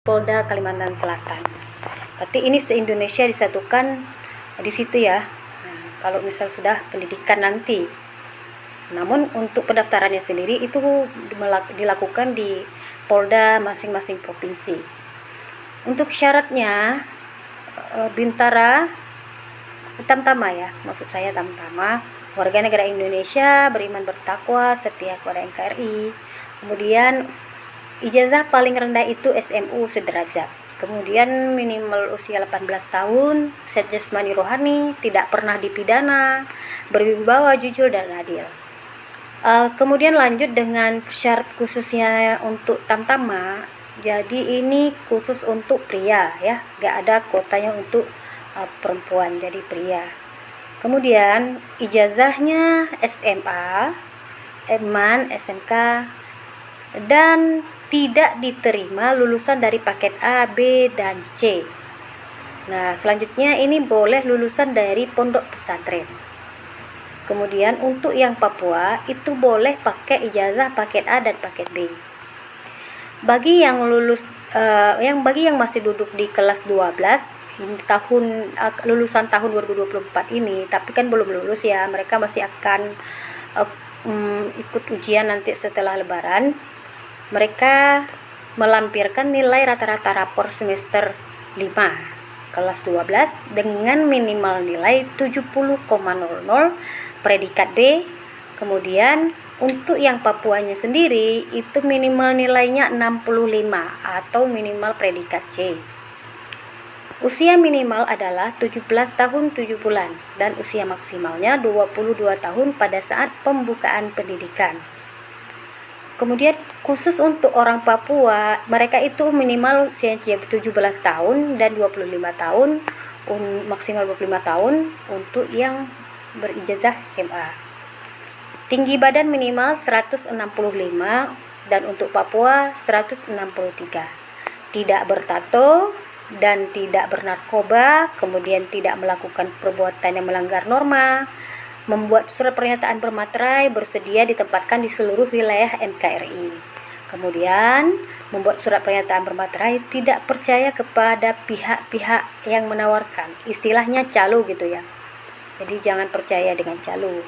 Polda Kalimantan Selatan. Berarti ini se-Indonesia disatukan di situ ya. Nah, kalau misal sudah pendidikan nanti. Namun untuk pendaftarannya sendiri itu dilakukan di Polda masing-masing provinsi. Untuk syaratnya Bintara Tamtama ya, maksud saya Tamtama, warga negara Indonesia, beriman bertakwa, setia kepada NKRI. Kemudian ijazah paling rendah itu SMU sederajat. Kemudian minimal usia 18 tahun, sehat jasmani rohani, tidak pernah dipidana, berwibawa, jujur dan adil. Kemudian lanjut dengan syarat khususnya untuk Tamtama. Jadi ini khusus untuk pria ya, gak ada kuotanya untuk perempuan, jadi pria. Kemudian ijazahnya SMA, MAN, SMK, dan tidak diterima lulusan dari paket A, B, dan C. Nah, selanjutnya ini boleh lulusan dari pondok pesantren. Kemudian untuk yang Papua itu boleh pakai ijazah paket A dan paket B. Bagi yang bagi yang masih duduk di kelas 12 lulusan tahun 2024 ini, tapi kan belum lulus ya, mereka masih akan ikut ujian nanti setelah Lebaran. Mereka melampirkan nilai rata-rata rapor semester 5 kelas 12 dengan minimal nilai 70,00 predikat B. Kemudian untuk yang Papuanya sendiri itu minimal nilainya 65 atau minimal predikat C. Usia minimal adalah 17 tahun 7 bulan dan usia maksimalnya 22 tahun pada saat pembukaan pendidikan. Kemudian khusus untuk orang Papua, mereka itu minimal usia 17 tahun dan 25 tahun, maksimal 25 tahun untuk yang berijazah SMA. Tinggi badan minimal 165 dan untuk Papua 163. Tidak bertato dan tidak bernarkoba, kemudian tidak melakukan perbuatan yang melanggar norma, membuat surat pernyataan bermaterai, bersedia ditempatkan di seluruh wilayah NKRI. Kemudian membuat surat pernyataan bermaterai, tidak percaya kepada pihak-pihak yang menawarkan, istilahnya calo gitu ya. Jadi jangan percaya dengan calo.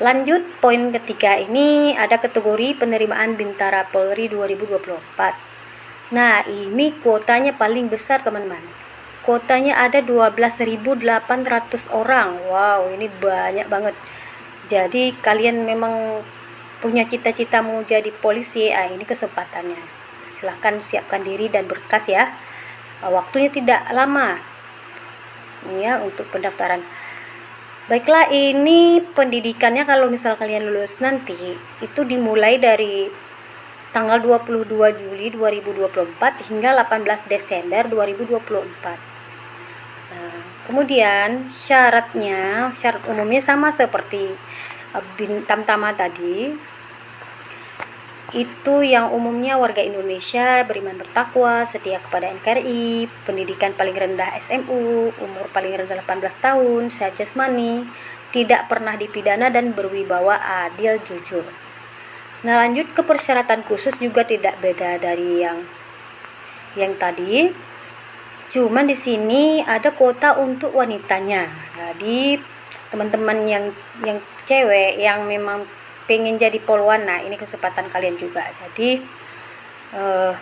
Lanjut poin ketiga, ini ada kategori penerimaan Bintara Polri 2024. Nah, ini kuotanya paling besar teman-teman. Kuotanya ada 12.800 orang. Wow, ini banyak banget. Jadi kalian memang punya cita-cita mau jadi polisi, ini kesempatannya. Silahkan siapkan diri dan berkas ya. Waktunya tidak lama ya untuk pendaftaran. Baiklah, ini pendidikannya kalau misal kalian lulus nanti itu dimulai dari tanggal 22 Juli 2024 hingga 18 Desember 2024. Nah, kemudian syarat umumnya sama seperti Tamtama tadi. Itu yang umumnya warga Indonesia, beriman bertakwa, setia kepada NKRI, pendidikan paling rendah SMU, umur paling rendah 18 tahun, sehat jasmani, tidak pernah dipidana dan berwibawa, adil, jujur. Nah, lanjut ke persyaratan khusus juga tidak beda dari yang tadi. Cuman di sini ada kuota untuk wanitanya. Jadi teman-teman yang cewek yang memang pengen jadi polwan, nah ini kesempatan kalian juga. Jadi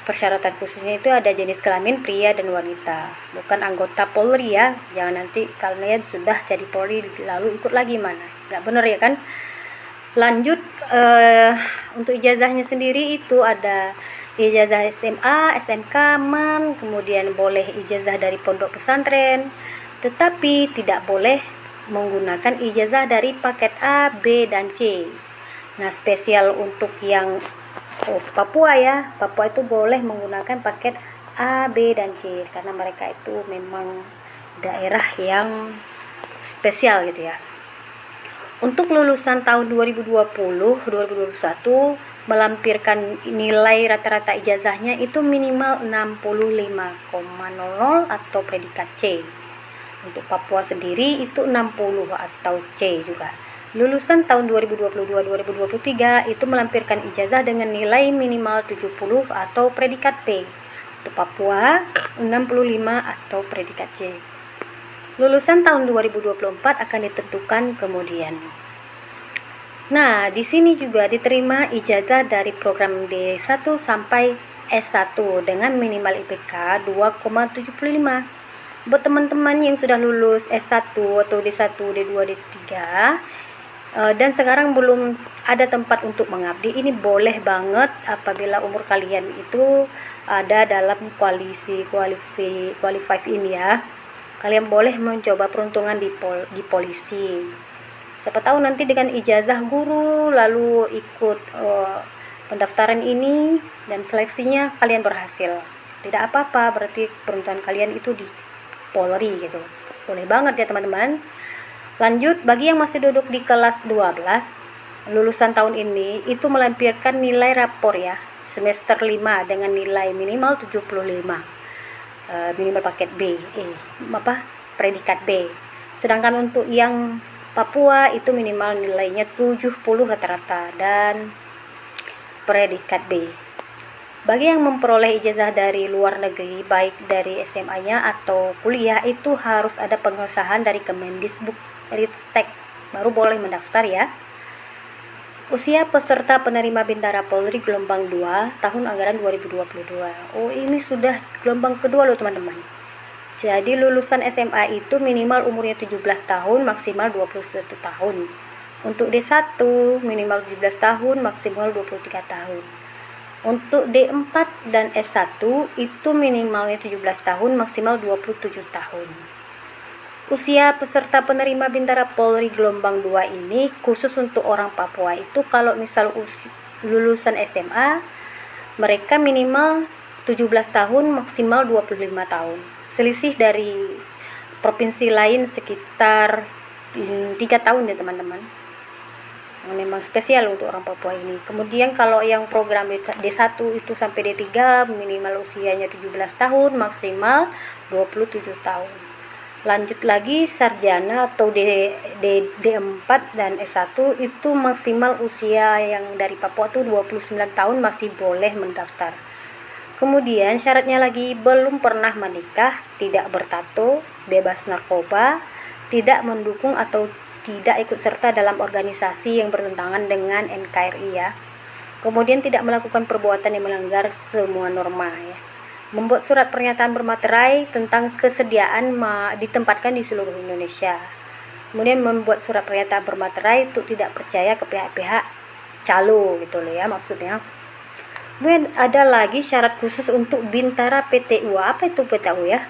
persyaratan khususnya itu ada jenis kelamin pria dan wanita, bukan anggota Polri ya. Jangan nanti kalian sudah jadi Polri lalu ikut lagi, mana nggak bener ya kan. Lanjut untuk ijazahnya sendiri itu ada ijazah SMA, SMK, MAN, kemudian boleh ijazah dari pondok pesantren, tetapi tidak boleh menggunakan ijazah dari paket A, B, dan C. Nah, spesial untuk yang Papua ya, Papua itu boleh menggunakan paket A, B, dan C karena mereka itu memang daerah yang spesial gitu ya. Untuk lulusan tahun 2020-2021 melampirkan nilai rata-rata ijazahnya itu minimal 65,00 atau predikat C. Untuk Papua sendiri itu 60 atau C juga. Lulusan tahun 2022-2023 itu melampirkan ijazah dengan nilai minimal 70 atau predikat P. untuk Papua 65 atau predikat C. Lulusan tahun 2024 akan ditentukan kemudian. Nah, di sini juga diterima ijazah dari program D1 sampai S1 dengan minimal IPK 2,75. Buat teman-teman yang sudah lulus S1 atau D1, D2, D3 dan sekarang belum ada tempat untuk mengabdi, ini boleh banget apabila umur kalian itu ada dalam qualified ini ya. Kalian boleh mencoba peruntungan di polisi. Siapa tahu nanti dengan ijazah guru lalu ikut pendaftaran ini dan seleksinya kalian berhasil. Tidak apa-apa, berarti peruntungan kalian itu di Polri gitu. Boleh banget ya teman-teman. Lanjut, bagi yang masih duduk di kelas 12 lulusan tahun ini itu melampirkan nilai rapor ya semester 5 dengan nilai minimal 75. Minimal paket B, predikat B. Sedangkan untuk yang Papua itu minimal nilainya 70 rata-rata dan predikat B. Bagi yang memperoleh ijazah dari luar negeri, baik dari SMA-nya atau kuliah, itu harus ada pengesahan dari Kemendikbudristek, baru boleh mendaftar ya. Usia peserta penerima Bintara Polri gelombang 2 tahun anggaran 2022. Oh, ini sudah gelombang kedua loh teman-teman. Jadi lulusan SMA itu minimal umurnya 17 tahun, maksimal 21 tahun. Untuk D1 minimal 17 tahun, maksimal 23 tahun. Untuk D4 dan S1 itu minimalnya 17 tahun, maksimal 27 tahun. Usia peserta penerima Bintara Polri gelombang 2 ini khusus untuk orang Papua itu kalau misal lulusan SMA mereka minimal 17 tahun maksimal 25 tahun. Selisih dari provinsi lain sekitar 3 tahun ya teman-teman. Memang spesial untuk orang Papua ini. Kemudian kalau yang program D1 itu sampai D3 minimal usianya 17 tahun maksimal 27 tahun. Lanjut lagi sarjana atau D4 dan S1 itu maksimal usia yang dari Papua tuh 29 tahun masih boleh mendaftar. Kemudian syaratnya lagi belum pernah menikah, tidak bertato, bebas narkoba, tidak mendukung atau tidak ikut serta dalam organisasi yang bertentangan dengan NKRI ya. Kemudian tidak melakukan perbuatan yang melanggar semua norma ya. Membuat surat pernyataan bermaterai tentang kesediaan ditempatkan di seluruh Indonesia. Kemudian membuat surat pernyataan bermaterai untuk tidak percaya ke pihak-pihak calo gitu loh ya maksudnya. Kemudian ada lagi syarat khusus untuk Bintara PTU. Apa itu PTU ya?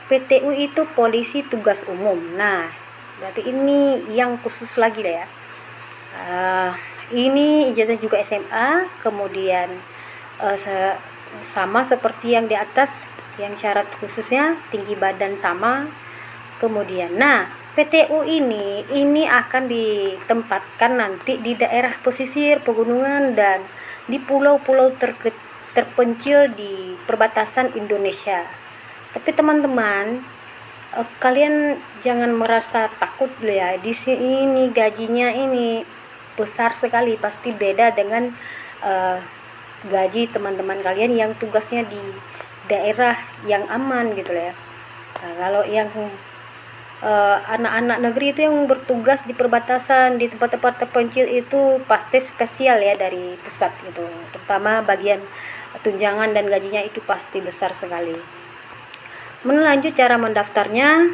PTU itu polisi tugas umum. Nah, berarti ini yang khusus lagi lah ya. Ini ijazah juga SMA, kemudian sama seperti yang di atas, yang syarat khususnya tinggi badan sama. Kemudian, nah PTU ini akan ditempatkan nanti di daerah pesisir, pegunungan dan di pulau-pulau terpencil di perbatasan Indonesia. Tapi teman-teman, kalian jangan merasa takut ya. Di sini gajinya ini besar sekali, pasti beda dengan gaji teman-teman kalian yang tugasnya di daerah yang aman gitu ya. Nah, kalau yang anak-anak negeri itu yang bertugas di perbatasan di tempat-tempat terpencil itu pasti spesial ya dari pusat gitu, terutama bagian tunjangan dan gajinya itu pasti besar sekali. Melanjut cara mendaftarnya,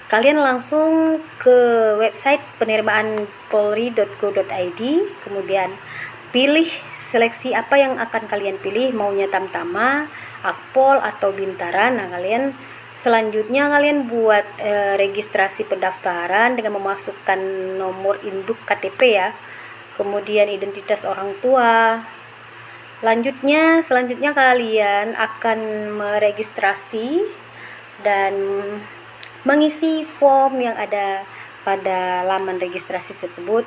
kalian langsung ke website penerimaan polri.go.id, kemudian pilih seleksi apa yang akan kalian pilih, maunya Tamtama, Akpol atau Bintara. Nah, selanjutnya kalian buat registrasi pendaftaran dengan memasukkan nomor induk KTP ya, kemudian identitas orang tua. Selanjutnya kalian akan meregistrasi dan mengisi form yang ada pada laman registrasi tersebut.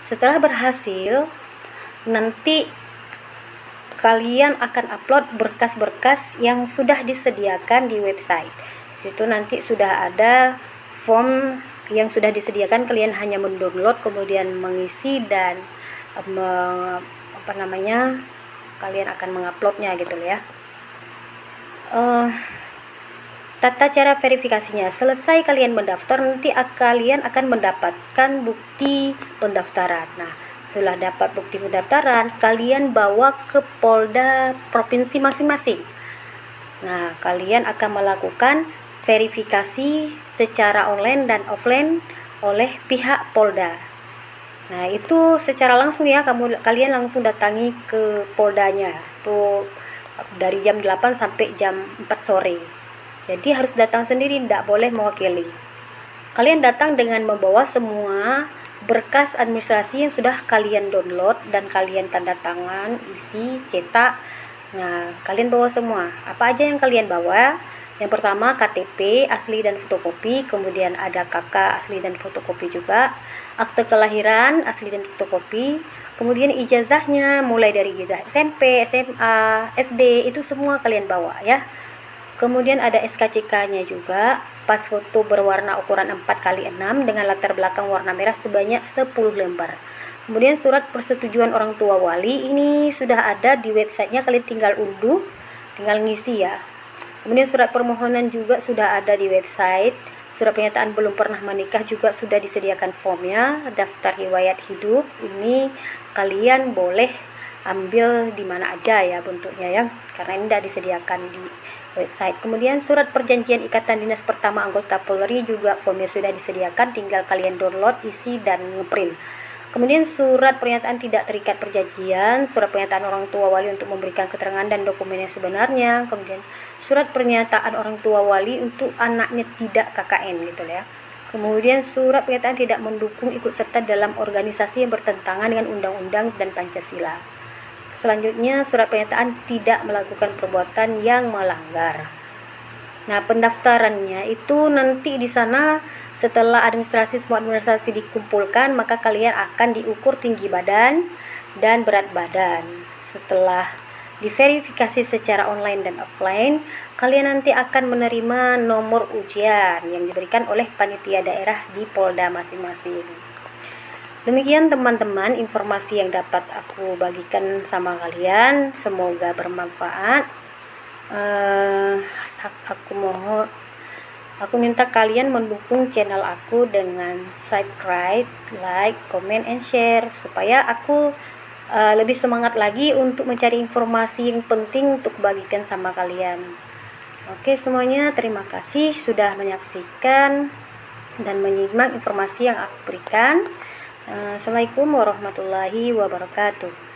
Setelah berhasil, nanti kalian akan upload berkas-berkas yang sudah disediakan di website. Situ nanti sudah ada form yang sudah disediakan, kalian hanya mendownload kemudian mengisi dan kalian akan menguploadnya gitu ya. tata cara verifikasinya. Selesai kalian mendaftar, nanti kalian akan mendapatkan bukti pendaftaran. Nah, setelah dapat bukti pendaftaran, kalian bawa ke Polda provinsi masing-masing. Nah, kalian akan melakukan verifikasi secara online dan offline oleh pihak Polda. Nah, itu secara langsung ya, kalian langsung datangi ke Poldanya. Tuh dari jam 8 sampai jam 4 sore. Jadi harus datang sendiri, tidak boleh mewakili. Kalian datang dengan membawa semua berkas administrasi yang sudah kalian download dan kalian tanda tangan, isi, cetak. Nah, kalian bawa semua. Apa aja yang kalian bawa? Yang pertama KTP asli dan fotokopi, kemudian ada KK asli dan fotokopi juga, akte kelahiran asli dan fotokopi, kemudian ijazahnya mulai dari ijazah SMP, SMA, SD, itu semua kalian bawa ya. Kemudian ada SKCK-nya juga, pas foto berwarna ukuran 4x6 dengan latar belakang warna merah sebanyak 10 lembar. Kemudian surat persetujuan orang tua wali, ini sudah ada di websitenya, kalian tinggal unduh, tinggal ngisi ya. Kemudian surat permohonan juga sudah ada di website. Surat pernyataan belum pernah menikah juga sudah disediakan formnya. Daftar riwayat hidup ini kalian boleh ambil di mana aja ya bentuknya ya, karena ini tidak disediakan di website. Kemudian surat perjanjian ikatan dinas pertama anggota Polri juga formnya sudah disediakan, tinggal kalian download, isi dan ngeprint. Kemudian surat pernyataan tidak terikat perjanjian, surat pernyataan orang tua wali untuk memberikan keterangan dan dokumen yang sebenarnya. Kemudian surat pernyataan orang tua wali untuk anaknya tidak KKN gitu ya. Kemudian surat pernyataan tidak mendukung ikut serta dalam organisasi yang bertentangan dengan undang-undang dan Pancasila. Selanjutnya surat pernyataan tidak melakukan perbuatan yang melanggar. Nah, pendaftarannya itu nanti di sana setelah semua administrasi dikumpulkan, maka kalian akan diukur tinggi badan dan berat badan. Setelah diverifikasi secara online dan offline, kalian nanti akan menerima nomor ujian yang diberikan oleh panitia daerah di Polda masing-masing. Demikian teman-teman informasi yang dapat aku bagikan sama kalian, semoga bermanfaat. Aku minta kalian mendukung channel aku dengan subscribe, like, comment, and share supaya aku lebih semangat lagi untuk mencari informasi yang penting untuk bagikan sama kalian. Oke semuanya, terima kasih sudah menyaksikan dan menyimak informasi yang aku berikan. Assalamualaikum warahmatullahi wabarakatuh.